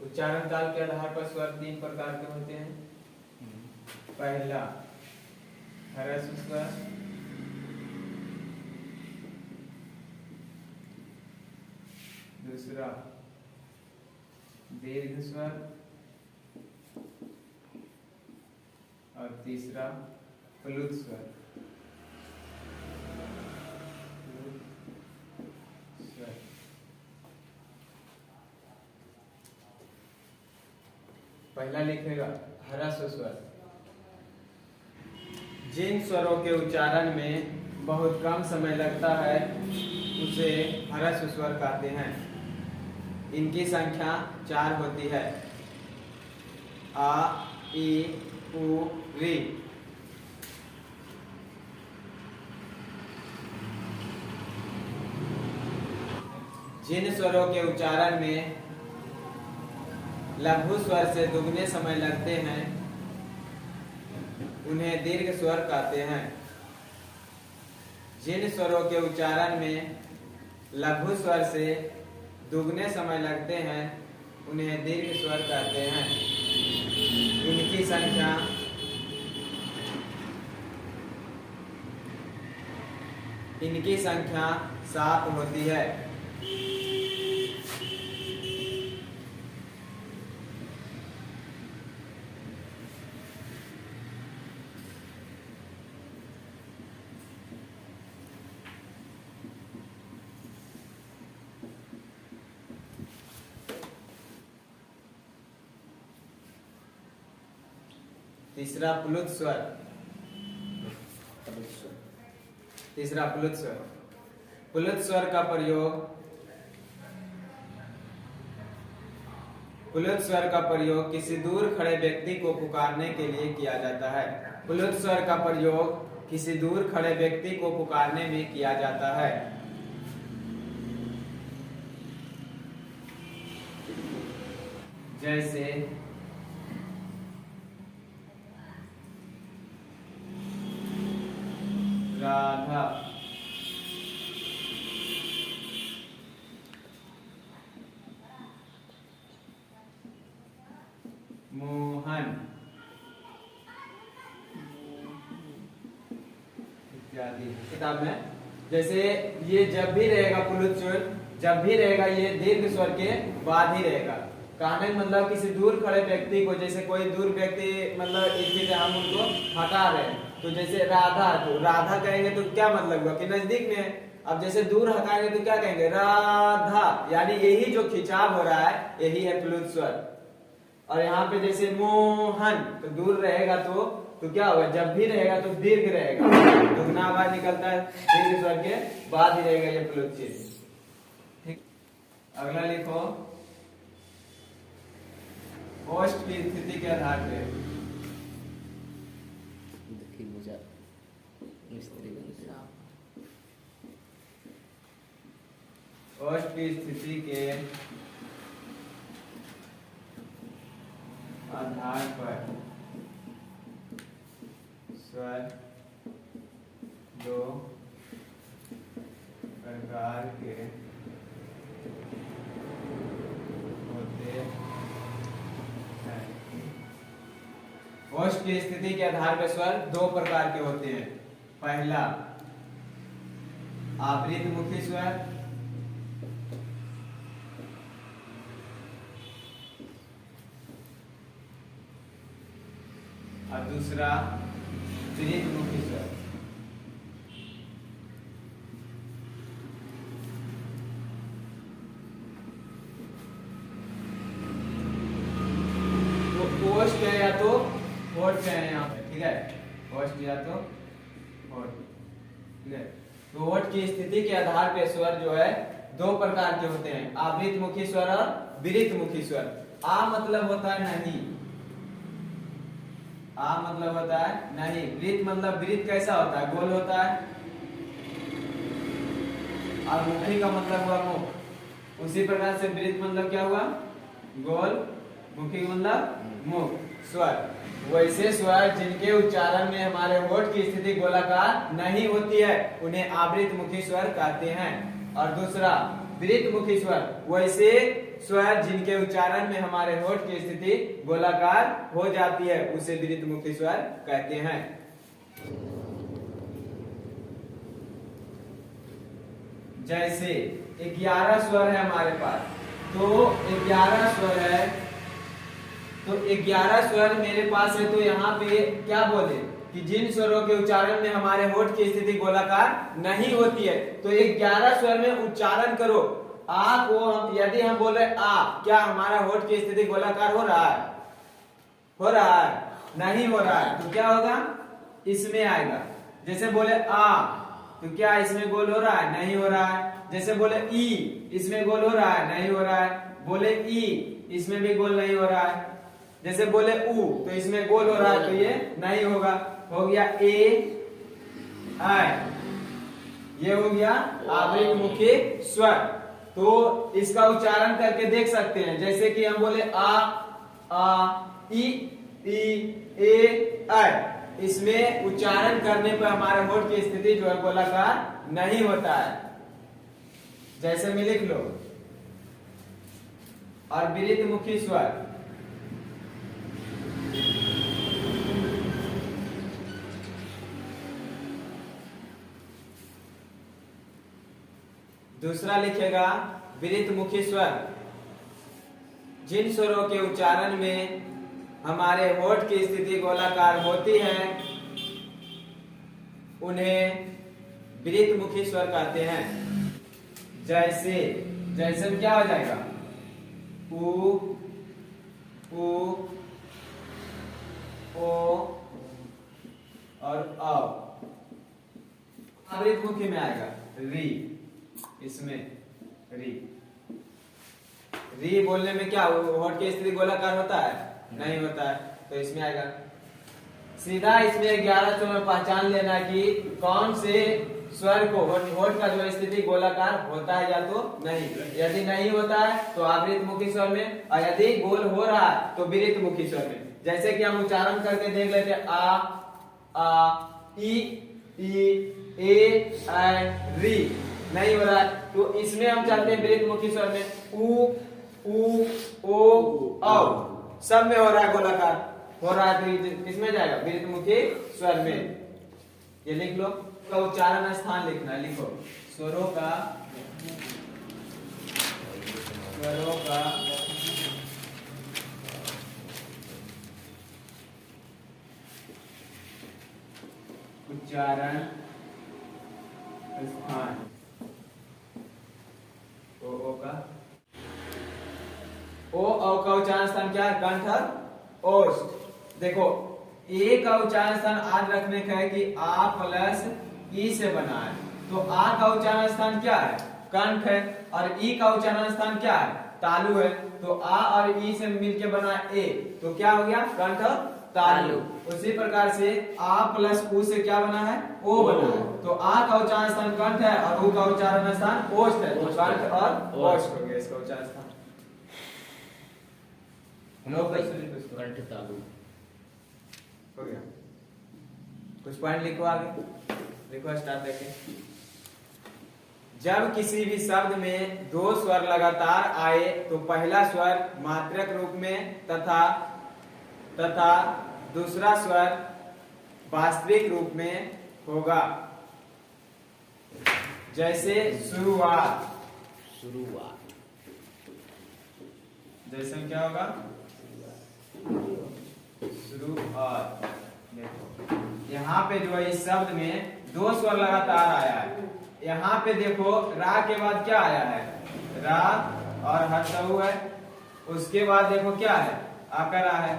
उच्चारण ताल के आधार पर स्वर तीन प्रकार के होते हैं। पहला ह्रस्व स्वर, दूसरा दीर्घ स्वर और तीसरा प्लुत स्वर। पहला लिखेगा ह्रस्व स्वर। जिन स्वरों के उच्चारण में बहुत कम समय लगता है उसे ह्रस्व स्वर कहते हैं। इनकी संख्या 4 होती है। आ, ई, उ, री। जिन स्वरों के उच्चारण में लघु स्वर से दुगने समय लगते हैं उन्हें दीर्घ स्वर कहते हैं। जिन स्वरों के उच्चारण में लघु स्वर से दुगने समय लगते हैं उन्हें दीर्घ स्वर कहते हैं। इनकी संख्या 7 होती है। तीसरा प्लुत स्वर। प्लुत स्वर का प्रयोग किसी दूर खड़े व्यक्ति को पुकारने के लिए किया जाता है। प्लुत स्वर का प्रयोग किसी दूर खड़े व्यक्ति को पुकारने में किया जाता है। जैसे राधा, मोहन इत्यादि किताब में। जैसे ये जब भी रहेगा प्लुत स्वर, जब भी रहेगा ये दीर्घ स्वर के बाद ही रहेगा। कहने मतलब किसी दूर खड़े व्यक्ति को, जैसे कोई दूर व्यक्ति मतलब स्थित है, हम उनको हटा रहे हैं, तो जैसे राधा, तो राधा कहेंगे तो क्या मतलब हुआ कि नजदीक में है। अब जैसे दूर हटाएंगे तो क्या कहेंगे, राधा, यानी यही जो खिंचाव हो रहा है यही है प्लुत स्वर। और यहाँ पे जैसे मोहन, तो दूर रहेगा तो क्या होगा, जब भी रहेगा तो दीर्घ रहेगा, दुगना आवाज निकलता है, दीर्घ स्वर के बाद ही रहेगा ये प्लुत चिन्ह। ठीक, अगला लिखो ओष्ठ की स्थिति के आधार पे। ओष्ठ की स्थिति के आधार पर स्वर 2 प्रकार के होते हैं। ओष्ठ की स्थिति के आधार पर स्वर 2 प्रकार के होते हैं। पहला आवृतमुखी स्वर और दूसरा विरितमुखी स्वर। तो ओष्ठ है या तो होठ पे है यहाँ पे, ठीक है, ओष्ठ या तो होठ, ठीक है। तो होठ की स्थिति के आधार पे स्वर जो है 2 प्रकार के होते हैं, आवृतमुखी स्वर और विरितमुखी स्वर। आ मतलब होता है नहीं, आ मतलब होता है नहीं। वृत्त मतलब, वृत्त कैसा होता है, गोल होता है, और मुखी का मतलब हुआ मुख। उसी प्रकार से वृत्त मतलब क्या हुआ, गोल, मुखी मतलब मुख, स्वर। वैसे स्वर जिनके उच्चारण में हमारे होठ की स्थिति गोलाकार नहीं होती है उन्हें आवृतमुखी स्वर कहते हैं। और दूसरा वृत्तमुखी स्वर, वैसे स्वर जिनके उच्चारण में हमारे होठ की स्थिति गोलाकार हो जाती है उसे वृत्तमुखी स्वर कहते हैं। जैसे 11 स्वर है हमारे पास, तो 11 स्वर है, तो 11 स्वर मेरे पास है, तो यहाँ पे क्या बोले कि जिन स्वरों के उच्चारण में हमारे होठ की स्थिति गोलाकार नहीं होती है, तो 11 स्वर में उच्चारण करो। आ को हम यदि हम बोल रहे आ, क्या हमारा होठ की स्थिति गोलाकार हो रहा है? हो रहा है? नहीं हो रहा है, तो क्या होगा? इसमें आएगा। जैसे बोले आ, तो क्या इसमें गोल हो रहा है? नहीं हो रहा है। जैसे बोले ई, इसमें गोल हो रहा है? नहीं हो रहा है। बोले ई, इसमें भी गोल नहीं हो रहा है। जैसे बोले ऊ, तो इसमें गोल हो रहा है, तो ये नहीं होगा। हो गया ए आई, ये हो गया आवृत्तमुखी स्वर। तो इसका उच्चारण करके देख सकते हैं। जैसे कि हम बोले आ ई ए आई, इसमें उच्चारण करने पर हमारे होठ की स्थिति जो है गोलाकार नहीं होता है। जैसे में लिख लो। और वृत्तमुखी स्वर, दूसरा लिखेगा वृत्तमुखी स्वर जिन स्वरों के उच्चारण में हमारे होठ की स्थिति गोलाकार होती है उन्हें वृत्तमुखी स्वर कहते हैं। जैसे में क्या हो जाएगा? उ, ओ और औ। वृत्तमुखी में आएगा री, इसमें री बोलने में क्या होठ की स्थिति गोलाकार होता है? नहीं होता है, तो इसमें आएगा। सीधा इसमें 11 स्वर में पहचान लेना कि कौन से स्वर को होठ का जो स्थिति गोलाकार होता है या तो नहीं। यदि नहीं होता है तो आवृत्तमुखी स्वर में, और यदि गोल हो रहा है तो वृत्तमुखी स्वर में। जैसे कि हम उच्चारण करके देख लेते हैं आ ई ए री, नहीं हो रहा है, तो इसमें हम चाहते हैं वृत्तमुखी स्वर में उ ओ औ, सब में हो रहा है गोलाकार, हो रहा है, तो किसमें जाएगा? वृत्तमुखी स्वर में। ये लिख लो, का उच्चारण स्थान लिखना है। लिखो स्वरों का उच्चारण स्थान। ओ का उच्चारण स्थान क्या है? कंठ और ओष्ठ। देखो ए का उच्चारण स्थान याद रखने का है कि आ प्लस ई से बना है, तो आ का उच्चारण स्थान क्या है? कंठ है, और ई का उच्चारण स्थान क्या है? तालु है। तो आ और ई से मिलके बना ए, तो क्या हो गया? कंठ और तालु। उसी प्रकार से आ प्लस उ से क्या बना है? ओ बना है। तो आ का उच्चारण स्थान कंठ है और उ का उच्चारण स्थान ओष्ठ है, तो कंठ और ओष्ठ हो गया इसका उच्चारण स्थान। कंठ तालु हो गया। कुछ पॉइंट लिखो आगे, लिखो स्टार्ट देखें। जब किसी भी शब्द में दो स्वर लगातार आए तो पहला स्वर मात्रक रूप में तथा दूसरा स्वर वास्तविक रूप में होगा। जैसे शुरुआत, जैसे क्या होगा? शुरुआत। देखो यहाँ पे जो है इस शब्द में दो स्वर लगातार आया है। यहाँ पे देखो रा के बाद क्या आया है? रा और हर्षऊ है। उसके बाद देखो क्या है? आकर आ है,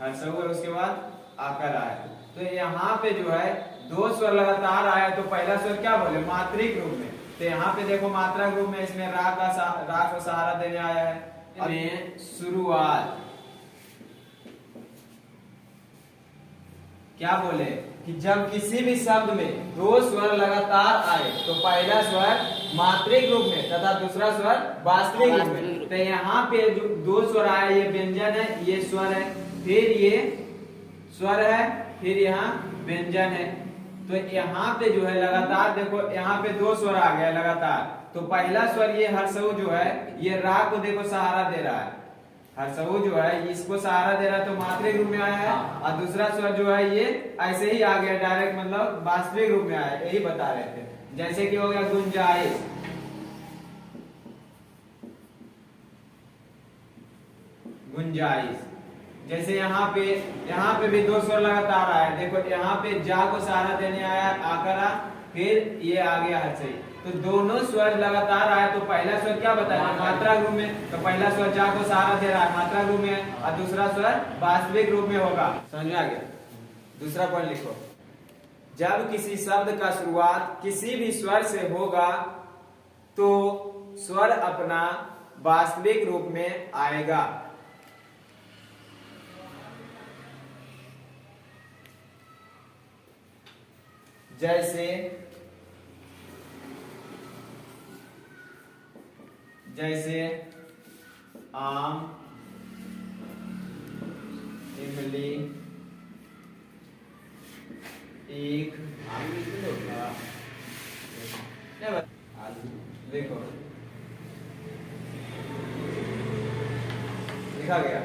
हर्षऊ है, उसके बाद आकर आ है। तो यहाँ पे जो है दो स्वर लगातार आया, तो पहला स्वर क्या बोले? मात्रिक रूप में। तो यहाँ पे देखो मात्रक रूप में इसमें रा को सहारा देने आया है। शुरुआत क्या बोले कि जब किसी भी शब्द में दो स्वर लगातार आए तो पहला स्वर मात्रिक रूप में तथा दूसरा स्वर वास्तविक रूप में। तो यहाँ पे जो दो स्वर आए, ये व्यंजन है, ये स्वर है, फिर ये स्वर है, फिर यहाँ व्यंजन है। तो यहाँ पे जो है लगातार देखो यहाँ पे दो स्वर आ गया लगातार, तो पहला स्वर ये हर्षऊ जो है ये रा को देखो सहारा दे रहा है, हर्षऊ जो है इसको सहारा दे रहा है तो मात्रिक रूप में आया है, और दूसरा स्वर जो है ये ऐसे ही आ गया डायरेक्ट, मतलब वास्तविक रूप में आया, यही बता रहे थे। जैसे कि हो गया गुंजाइश, गुंजाइश। जैसे यहाँ पे भी दो स्वर लगातार आया, देखो यहाँ पे जा को सहारा देने आया आकरा, फिर ये आ गया हर्षई, तो दोनों स्वर लगातार आया, तो पहला स्वर क्या बताया मात्रा रूप में, तो पहला स्वर जा को सहारा दे रहा है मात्रा रूप में, और दूसरा स्वर वास्तविक रूप में होगा। समझ में आ गया? दूसरा पॉइंट लिखो, जब किसी शब्द का शुरुआत किसी भी स्वर से होगा तो स्वर अपना वास्तविक रूप में आएगा। जैसे आम, इमली, ईख, देखो लिखा गया।